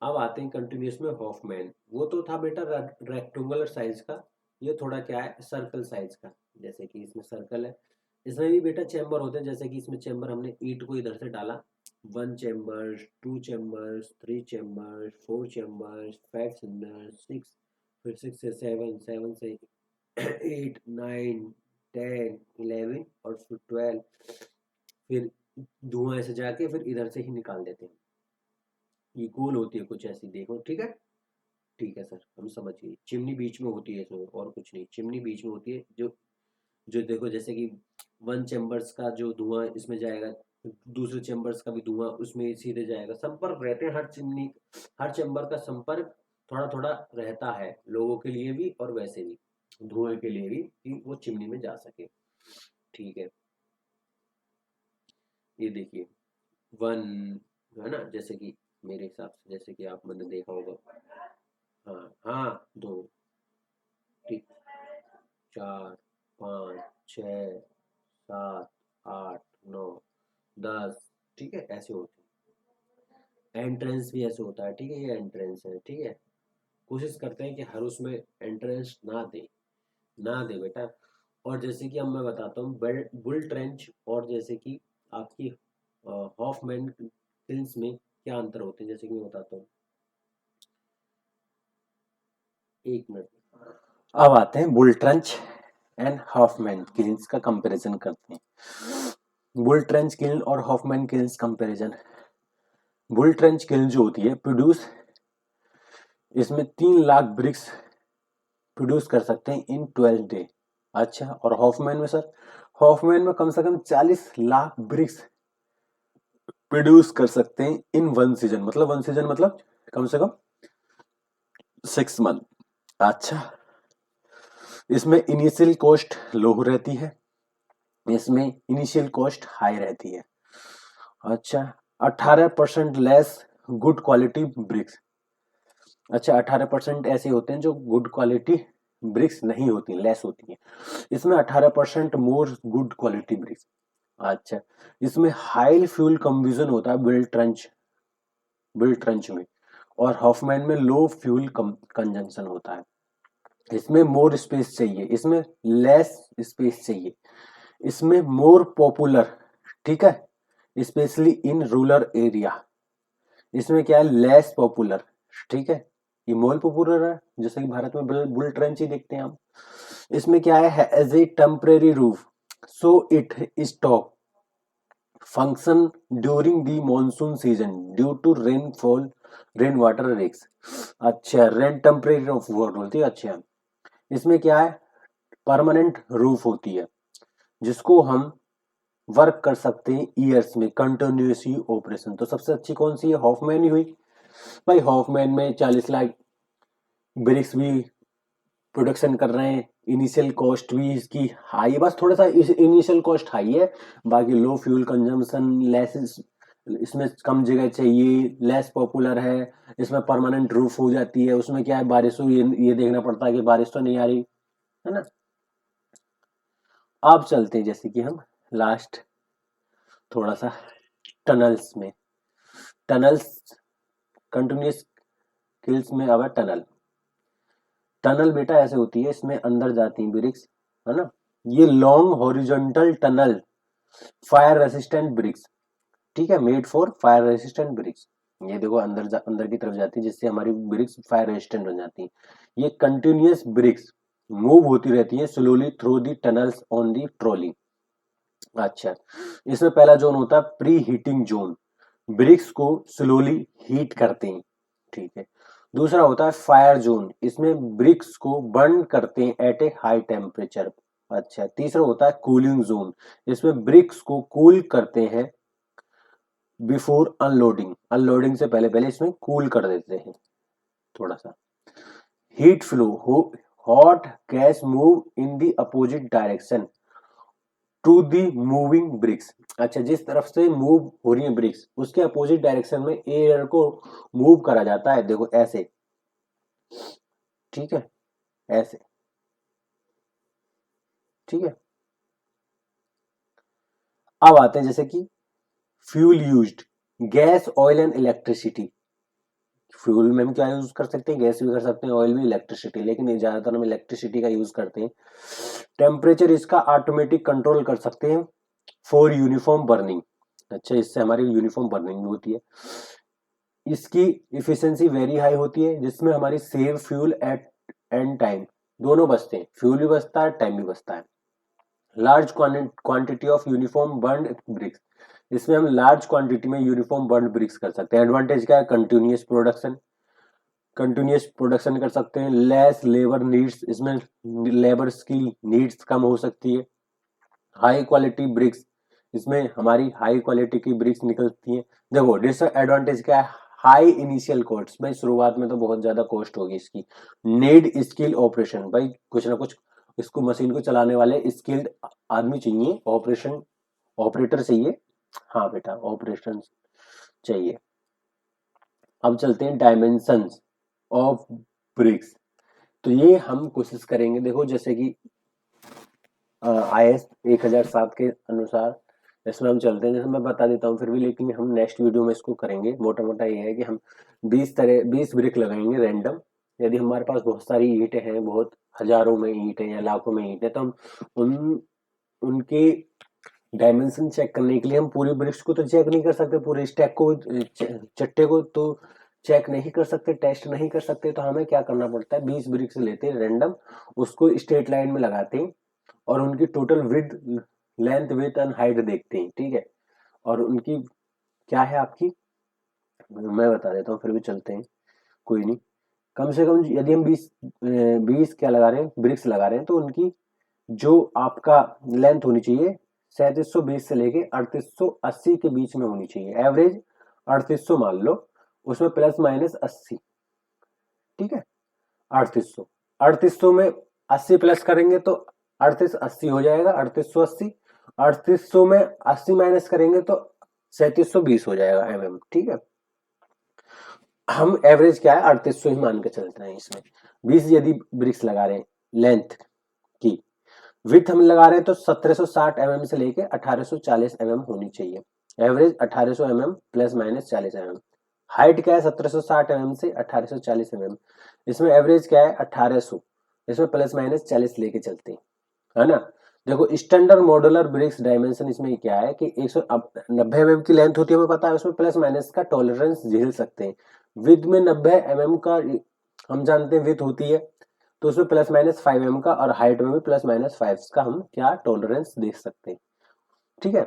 अब आते हैं कंटिन्यूस में हॉफमैन। वो तो था बेटा रेक्टेंगुलर साइज का, ये थोड़ा क्या है, सर्कल साइज का। जैसे कि इसमें सर्कल है, इसमें भी बेटा चैम्बर होते हैं। जैसे कि इसमें चैम्बर, हमने ईंट को इधर से डाला, 1 chamber, 2 chamber, 3 chamber, 4 chamber, 5 chamber, 6, फिर 6 से 7, 7 से 8, 9, 10, 11 और फिर 12, फिर धुआं ऐसे जाके फिर इधर से ही निकाल देते हैं। ये गोल होती है कुछ ऐसी, देखो। ठीक है, ठीक है सर, हम समझ गए। चिमनी बीच में होती है इसमें, और कुछ नहीं, चिमनी बीच में होती है। जो जो देखो, जैसे कि 1 चैम्बर्स का जो धुआं इसमें जाएगा, दूसरे चैम्बर्स का भी धुआं उसमें सीधे जाएगा। संपर्क रहते हैं हर चिमनी, हर चैम्बर का संपर्क थोड़ा थोड़ा रहता है, लोगों के लिए भी और वैसे भी धुएं के लिए भी, कि वो चिमनी में जा सके। ठीक है, ये देखिए 1, है ना, जैसे कि मेरे हिसाब से, जैसे कि आप मैंने देखा होगा, हाँ हाँ, 2, 3, 4, 5, 6, 7, 8, 9, 10। ठीक है, ऐसे होते हैं। एंट्रेंस भी ऐसे होता है। ठीक है, ये एंट्रेंस है। ठीक है, कोशिश करते हैं कि हर उसमें एंट्रेंस ना दे बेटा। और जैसे कि अब मैं बताता हूँ बुल ट्रेंच और जैसे कि आपकी हॉफमैन किल्स में क्या अंतर होते हैं, जैसे कि मैं बताता हूँ। एक मिनट, अब आते हैं bull trench and Hoffmann kilns का कंपैरिजन करते हैं। बुल ट्रेंच किल और Hoffmann kilns comparison. Bull trench kiln जो होती है प्रोड्यूस, इसमें 3 लाख ब्रिक्स प्रोड्यूस कर सकते हैं इन 12 डे। अच्छा, और हॉफमैन में सर, हॉफमैन में कम से कम 40 लाख ब्रिक्स प्रोड्यूस कर सकते हैं इन 1 सीजन। मतलब 1 सीजन मतलब कम से कम 6 मंथ। अच्छा, इसमें इनिशियल कॉस्ट लो रहती है, इसमें इनिशियल कॉस्ट हाई रहती है। अच्छा, 18% लेस गुड क्वालिटी ब्रिक्स। अच्छा, 18% ऐसे होते हैं जो गुड क्वालिटी ब्रिक्स नहीं होती, लेस होती है। इसमें 18% मोर गुड क्वालिटी ब्रिक्स। अच्छा, इसमें हाई फ्यूल कंज्यूजन होता है बिल्ड ट्रंच में, और हॉफमैन में लो फ्यूल कंजम्पशन होता है। इसमें मोर स्पेस चाहिए, इसमें लेस स्पेस चाहिए। इसमें मोर पॉपुलर, ठीक है, स्पेशली इन रूरल एरिया। इसमें क्या है, लेस पॉपुलर, ठीक है, ये मोलपुपुरर है, जैसे कि भारत में बुल ट्रेंच ही देखते हैं हम। इसमें क्या है, as a temporary roof so it stop function during the monsoon season due to rainfall rain water risk. अच्छा, रेन टेम्परेरी रूफ होती है। अच्छा, इसमें क्या है, परमानेंट रूफ होती है जिसको हम वर्क कर सकते हैं ईयर्स में, कंटिन्यूसली ऑपरेशन। तो सबसे अच्छी कौन सी है, हॉफमैन ही हुई भाई। हॉफमैन में 40 लाख ब्रिक्स भी प्रोडक्शन कर रहे हैं। इनिशियल कॉस्ट भी इसकी हाई है, बस थोड़ा सा इनिशियल कॉस्ट हाई है, बाकी लो फ्यूल कंजम्पशन, लेस, इसमें कम जगह चाहिए, लेस पॉपुलर है, इसमें परमानेंट रूफ हो जाती है। उसमें क्या है, बारिश हो, ये देखना पड़ता है कि बारिश तो नहीं आ रही है ना। अब चलते हैं जैसे कि हम लास्ट थोड़ा सा टनल्स में। टनल्स कंटिन्यूस किल्स में अब टनल। टनल बेटा ऐसे होती है, इसमें अंदर जाती है ब्रिक्स, है ना। ये long horizontal tunnel fire resistant bricks, ठीक है, made for fire resistant bricks. ये देखो अंदर की तरफ जाती है, जिससे हमारी ब्रिक्स फायर रेसिस्टेंट बन जाती है। ये कंटिन्यूस ब्रिक्स मूव होती रहती है slowly through the tunnels on the trolley. अच्छा, इसमें पहला जोन होता है प्री हीटिंग जोन, ब्रिक्स को स्लोली हीट करते हैं, ठीक है। दूसरा होता है फायर जोन, इसमें ब्रिक्स को बर्न करते हैं एट ए हाई टेम्परेचर। अच्छा, तीसरा होता है कूलिंग जोन, इसमें ब्रिक्स को कूल करते हैं बिफोर अनलोडिंग, अनलोडिंग से पहले पहले इसमें कूल कर देते हैं थोड़ा सा। Heat flow, hot gas move in the opposite direction to the moving bricks. अच्छा, जिस तरफ से मूव हो रही है ब्रिक्स, उसके अपोजिट डायरेक्शन में एयर को मूव करा जाता है, देखो ऐसे, ठीक है, ऐसे, ठीक है। अब आते हैं जैसे कि fuel used, gas, oil and electricity. Fuel में हम क्या यूज कर सकते हैं, गैस भी कर सकते हैं, ऑयल भी, इलेक्ट्रिसिटी, लेकिन ज्यादातर हम इलेक्ट्रिसिटी का यूज करते हैं। टेम्परेचर इसका ऑटोमेटिक कंट्रोल कर सकते हैं फॉर यूनिफॉर्म बर्निंग। अच्छा, इससे हमारी यूनिफॉर्म बर्निंग होती है। इसकी इफिशियंसी वेरी हाई होती है, जिसमें हमारी save fuel at and time, दोनों बचते हैं, फ्यूल भी बचता है, टाइम भी बचता है। Large quantity of uniform burn bricks, इसमें हम लार्ज क्वांटिटी में यूनिफॉर्म बर्न ब्रिक्स कर सकते हैं। एडवांटेज क्या है, कंटिन्यूस प्रोडक्शन, कंटिन्यूस प्रोडक्शन कर सकते हैं। लेस लेबर नीड्स, इसमें लेबर की नीड्स कम हो सकती है। हाई क्वालिटी ब्रिक्स, इसमें हमारी हाई क्वालिटी की ब्रिक्स निकलती हैं। देखो डिसएडवांटेज क्या है, हाई इनिशियल कॉस्ट, भाई शुरुआत में तो बहुत ज्यादा कॉस्ट होगी इसकी। नीड स्किल ऑपरेशन, भाई कुछ ना कुछ इसको मशीन को चलाने वाले स्किल्ड आदमी चाहिए, ऑपरेशन ऑपरेटर चाहिए, हाँ बेटा ऑपरेशन चाहिए। अब चलते हैं डायमेंशंस ऑफ ब्रिक्स। तो ये हम कोशिश करेंगे, देखो जैसे कि IS 1007 के अनुसार इसमें हम चलते हैं, जैसे मैं बता देता हूँ फिर भी, लेकिन हम नेक्स्ट वीडियो में इसको करेंगे। मोटा मोटा ये है कि हम 20 ब्रिक लगाएंगे रैंडम। यदि हमारे पास बहुत सारी ईंटें हैं, बहुत हजारों में ईंटें या लाखों में ईंटें, तो हम उन उनके डायमेंशन चेक करने के लिए हम पूरी ब्रिक्स को तो चेक नहीं कर सकते, पूरे स्टैक को, चट्टे को तो चेक नहीं कर सकते, टेस्ट नहीं कर सकते। तो हमें क्या करना पड़ता है, 20 ब्रिक्स लेते हैं रैंडम, उसको स्ट्रेट लाइन में लगाते हैं और उनकी total width, length, width and height देखते हैं, ठीक है। और उनकी क्या है आपकी, मैं बता देता हूँ फिर भी, चलते हैं, कोई नहीं। कम से कम यदि हम 20 क्या लगा रहे हैं, ब्रिक्स लगा रहे हैं, तो उनकी जो आपका लेंथ होनी चाहिए 3720 से लेके 3880 के बीच में होनी चाहिए। एवरेज 3800 मान लो, उसमें प्लस माइनस 80, ठीक है। 3800, 3800 में 80 प्लस करेंगे तो 3880 हो जाएगा, 3880। 3800 में 80 माइनस करेंगे तो 3720 हो जाएगा mm, ठीक है। हम एवरेज क्या है 3800 ही मान के चलते हैं इसमें। 20 यदि ब्रिक्स लगा रहे हैं लेंथ की, विथ हम लगा रहे हैं तो 1760 mm से लेके 1840 mm होनी चाहिए। Average 1800 mm plus minus 40 mm। Height क्या है 1760 mm से 1840 mm। इसमें एवरेज क्या है 1800, इसमें प्लस माइनस 40 लेके चलते हैं, है ना। देखो स्टैंडर्ड मॉड्यूलर ब्रिक्स डायमेंशन इसमें क्या है कि 190 mm की लेंथ होती है, हमें पता है, उसमें प्लस माइनस का टॉलरेंस झेल सकते हैं। विद में 90 mm का हम जानते हैं विथ होती है तो उसमें प्लस माइनस 5 mm का, और हाइट में भी प्लस माइनस 5 का हम क्या टॉलरेंस दे सकते हैं। ठीक है,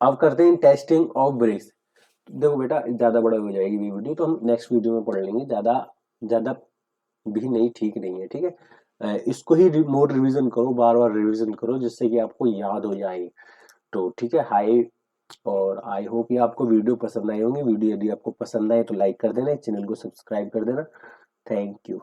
अब करते हैं टेस्टिंग ऑफ ब्रेस। देखो बेटा ज्यादा बड़ा हो जाएगी ये वीडियो, तो हम नेक्स्ट वीडियो में पढ़ लेंगे, ज्यादा ज्यादा भी नहीं, ठीक नहीं है। ठीक है, इसको ही मोड रिवीजन करो, बार बार रिवीजन करो, जिससे कि आपको याद हो जाए। तो ठीक है, हाई और आई होप ये आपको वीडियो पसंद आई होंगी। वीडियो यदि आपको पसंद आए तो लाइक कर देना, चैनल को सब्सक्राइब कर देना। Thank you.